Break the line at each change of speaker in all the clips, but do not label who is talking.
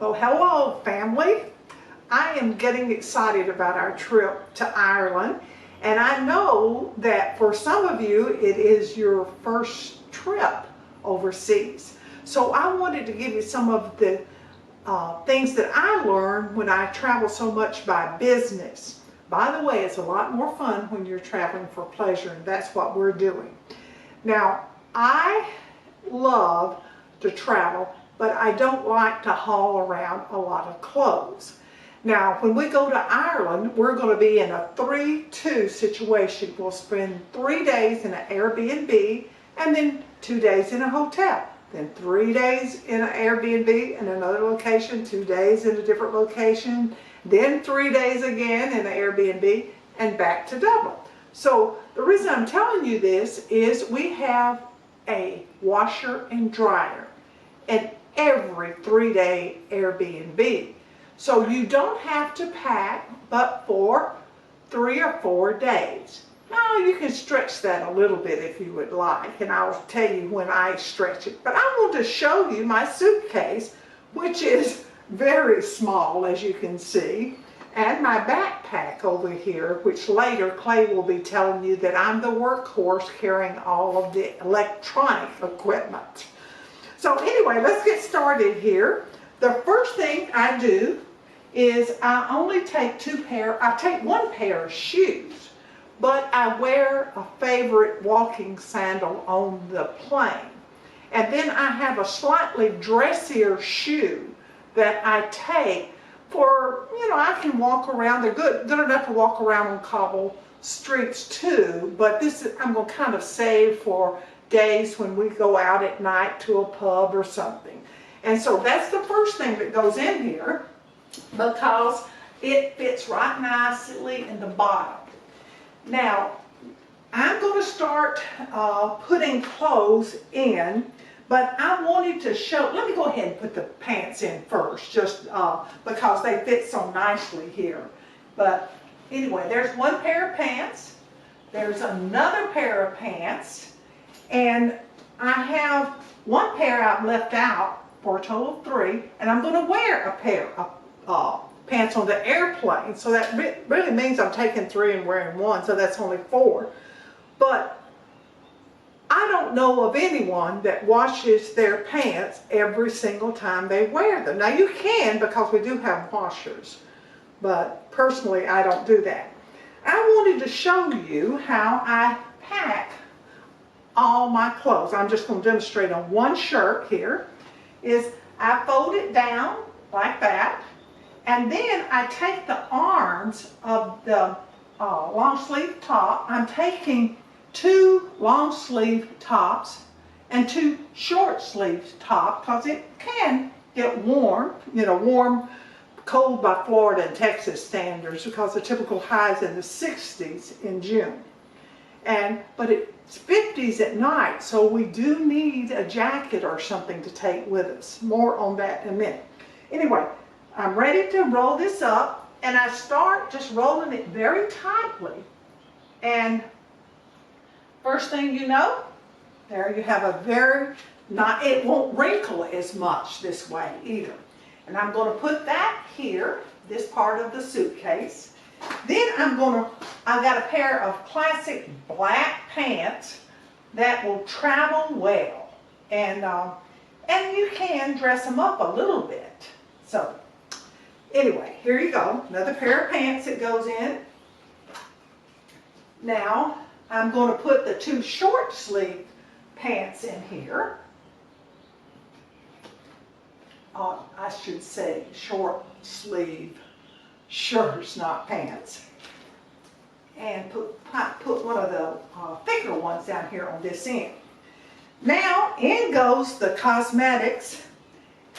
Well, hello, family. I am getting excited about our trip to Ireland, and I know that for some of you it is your first trip overseas. So I wanted to give you some of the things that I learned when I travel so much by business. By the way, it's a lot more fun when you're traveling for pleasure, and that's what we're doing. Now, I love to travel, but I don't like to haul around a lot of clothes. Now, when we go to Ireland, we're going to be in a 3-2 situation. We'll spend 3 days in an Airbnb and then 2 days in a hotel. Then 3 days in an Airbnb in another location, 2 days in a different location, then 3 days again in an Airbnb, and back to Dublin. So the reason I'm telling you this is we have a washer and dryer at every 3-day Airbnb. So you don't have to pack but for 3 or 4 days. Now you can stretch that a little bit if you would like, and I'll tell you when I stretch it. But I want to show you my suitcase, which is very small, as you can see, and my backpack over here, which later Clay will be telling you that I'm the workhorse carrying all of the electronic equipment. So anyway, let's get started here. The first thing I do is I only take I take one pair of shoes, but I wear a favorite walking sandal on the plane. And then I have a slightly dressier shoe that I take for, I can walk around. They're good enough to walk around on cobble streets too, but I'm going to kind of save for days when we go out at night to a pub or something. And so that's the first thing that goes in here, because it fits right nicely in the bottom. Now, I'm going to start putting clothes in, but I wanted to show, let me go ahead and put the pants in first, just because they fit so nicely here. But anyway, there's one pair of pants, there's another pair of pants, and I have one pair I've left out for a total of 3, and I'm going to wear a pair of pants on the airplane. So that really means I'm taking 3 and wearing 1, so that's only 4. But I don't know of anyone that washes their pants every single time they wear them. Now you can, because we do have washers, but personally I don't do that. I wanted to show you how I pack all my clothes. I'm just going to demonstrate on one shirt here. Is I fold it down like that, and then I take the arms of the long sleeve top. I'm taking 2 long sleeve tops and 2 short sleeve tops, because it can get warm, cold by Florida and Texas standards, because the typical high is in the 60s in June. But it's 50s at night, so we do need a jacket or something to take with us. More on that in a minute. Anyway, I'm ready to roll this up, and I start just rolling it very tightly. And first thing you know, there you have it won't wrinkle as much this way either. And I'm going to put that here, this part of the suitcase. Then I've got a pair of classic black pants that will travel well. And you can dress them up a little bit. So anyway, here you go. Another pair of pants that goes in. Now I'm going to put the 2 short sleeve pants in here. I should say short sleeve shirts, not pants. And put one of the thicker ones down here on this end. Now in goes the cosmetics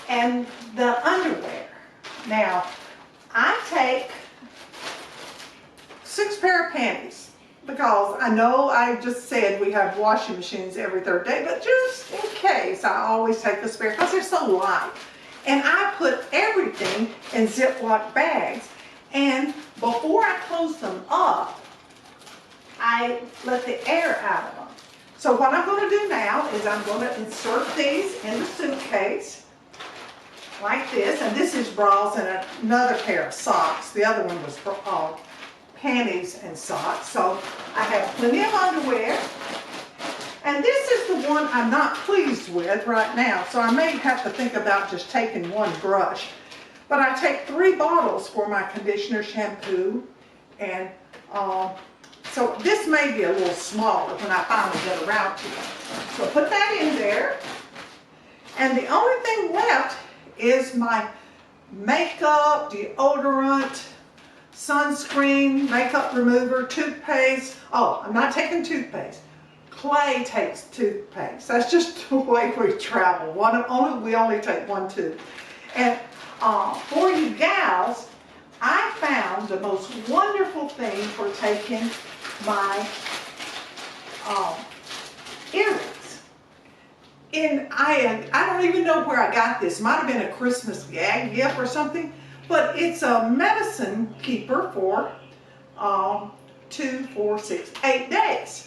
and the underwear. Now I take 6 pair of panties, because I know I just said we have washing machines every 3rd day, but just in case I always take a spare, because they're so light. And I put everything in Ziploc bags, and before I close them up, I let the air out of them. So what I'm going to do now is I'm going to insert these in the suitcase, like this, and this is bras and another pair of socks. The other one was panties and socks. So I have plenty of underwear. And this is the one I'm not pleased with right now, so I may have to think about just taking one brush. But I take 3 bottles for my conditioner, shampoo, and so this may be a little smaller when I finally get around to it. So put that in there. And the only thing left is my makeup, deodorant, sunscreen, makeup remover, toothpaste. Oh, I'm not taking toothpaste. Clay takes toothpaste. That's just the way we travel. We only take 1 tube. And for you gals, I found the most wonderful thing for taking my earrings. I don't even know where I got this. Might have been a Christmas gag gift or something, but it's a medicine keeper for 2, 4, 6, 8 days.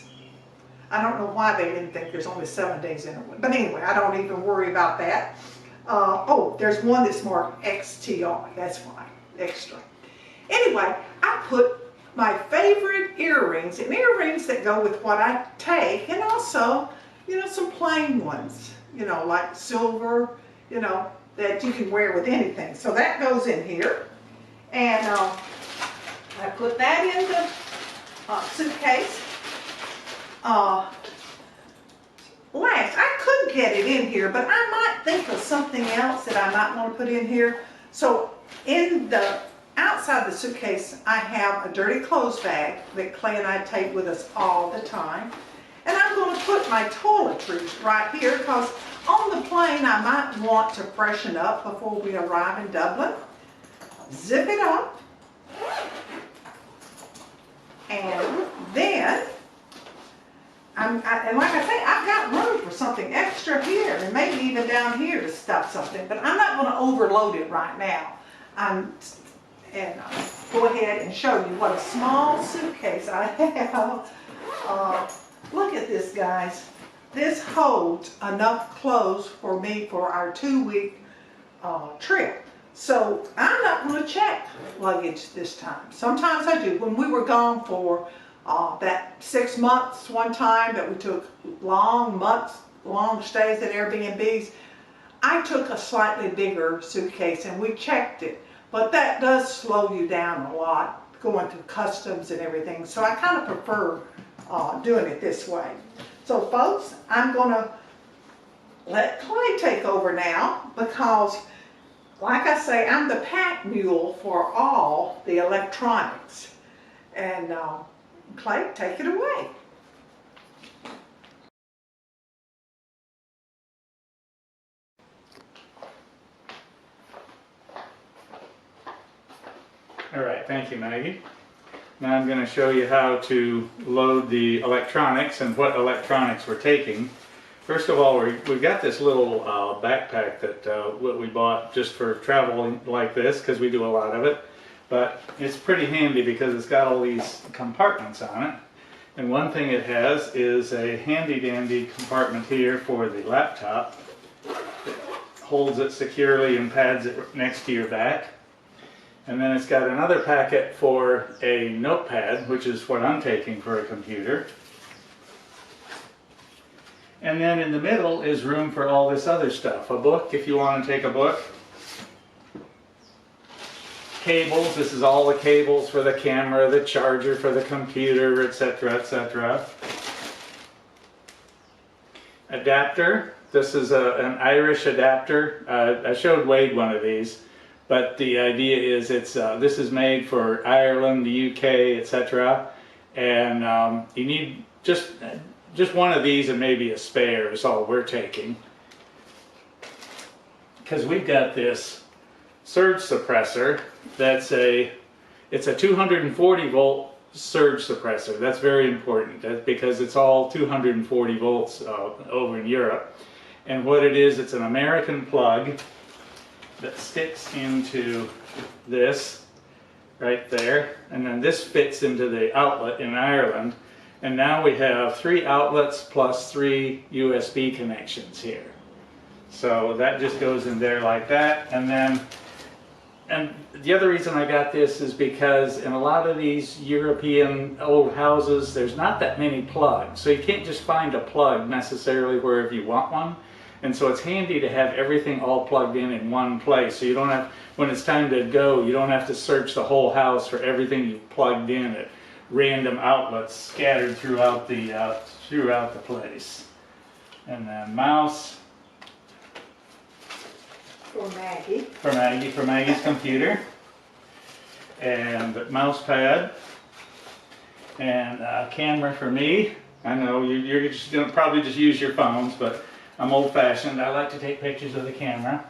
I don't know why they didn't think there's only 7 days in a week. But anyway, I don't even worry about that. Oh, there's one that's marked XTR. That's why. Extra. Anyway, I put my favorite earrings, and earrings that go with what I take, and also, you know, some plain ones, you know, like silver, you know, that you can wear with anything. So that goes in here. And I put that in the suitcase. Last, I could get it in here, but I might think of something else that I might want to put in here. So in the outside the suitcase, I have a dirty clothes bag that Clay and I take with us all the time. And I'm going to put my toiletries right here because on the plane I might want to freshen up before we arrive in Dublin. Zip it up. And then and like I say, I've got room for something extra here and maybe even down here to stuff something, but I'm not going to overload it right now. Go ahead and show you what a small suitcase I have. Look at this, guys. This holds enough clothes for me for our 2-week trip. So I'm not going to check luggage this time. Sometimes I do. When we were gone for that 6 months one time that we took long stays at Airbnbs, I took a slightly bigger suitcase and we checked it. But that does slow you down a lot, going through customs and everything. So I kind of prefer doing it this way. So folks, I'm going to let Clay take over now because, like I say, I'm the pack mule for all the electronics. And Clay, take it away.
All right, thank you, Maggie. Now I'm going to show you how to load the electronics and what electronics we're taking. First of all, we've got this little backpack that we bought just for traveling like this because we do a lot of it. But it's pretty handy because it's got all these compartments on it. And one thing it has is a handy-dandy compartment here for the laptop. It holds it securely and pads it next to your back. And then it's got another packet for a notepad, which is what I'm taking for a computer. And then in the middle is room for all this other stuff. A book, if you want to take a book. Cables, this is all the cables for the camera, the charger for the computer, etc., etc. Adapter, this is an Irish adapter. I showed Wade one of these. But the idea is this is made for Ireland, the UK, etc. And you need just one of these and maybe a spare is all we're taking. Because we've got this surge suppressor it's a 240 volt surge suppressor. That's very important because it's all 240 volts over in Europe. And what it is, it's an American plug that sticks into this right there, and then this fits into the outlet in Ireland, and now we have 3 outlets plus 3 USB connections here. So that just goes in there like that. And the other reason I got this is because in a lot of these European old houses, there's not that many plugs. So you can't just find a plug necessarily wherever you want one. And so it's handy to have everything all plugged in one place. So you don't have, when it's time to go, you don't have to search the whole house for everything you've plugged in at random outlets scattered throughout the place. And then mouse.
For Maggie.
For Maggie's computer. And mouse pad. And camera for me. I know you're just going to probably just use your phones, but I'm old-fashioned. I like to take pictures of the camera.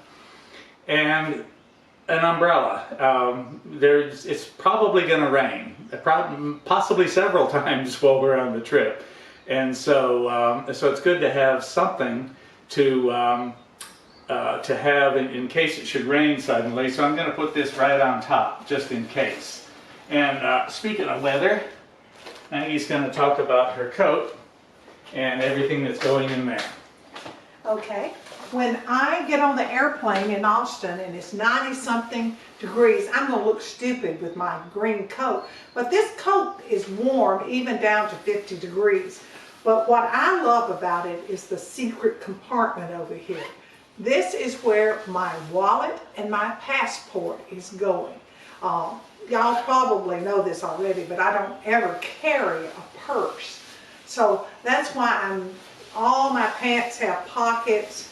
And an umbrella. It's probably going to rain, possibly several times while we're on the trip. And so it's good to have something to have in case it should rain suddenly. So I'm going to put this right on top just in case. And speaking of weather, Maggie's going to talk about her coat and everything that's going in there.
Okay. When I get on the airplane in Austin and it's 90-something degrees, I'm going to look stupid with my green coat. But this coat is warm even down to 50 degrees. But what I love about it is the secret compartment over here. This is where my wallet and my passport is going. Y'all probably know this already, but I don't ever carry a purse. So that's why all my pants have pockets,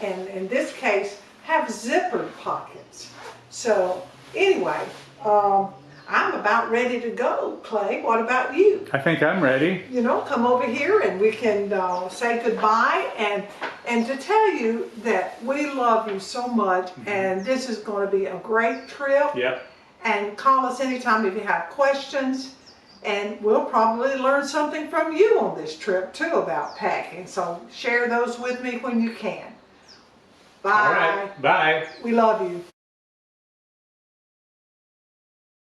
and in this case have zippered pockets. So anyway, I'm about ready to go, Clay. What about you?
I think I'm ready.
You know, come over here and we can say goodbye and to tell you that we love you so much, and this is going to be a great trip.
Yep.
And call us anytime if you have questions. And we'll probably learn something from you on this trip too about packing. So share those with me when you can. Bye.
All right. Bye.
We love you.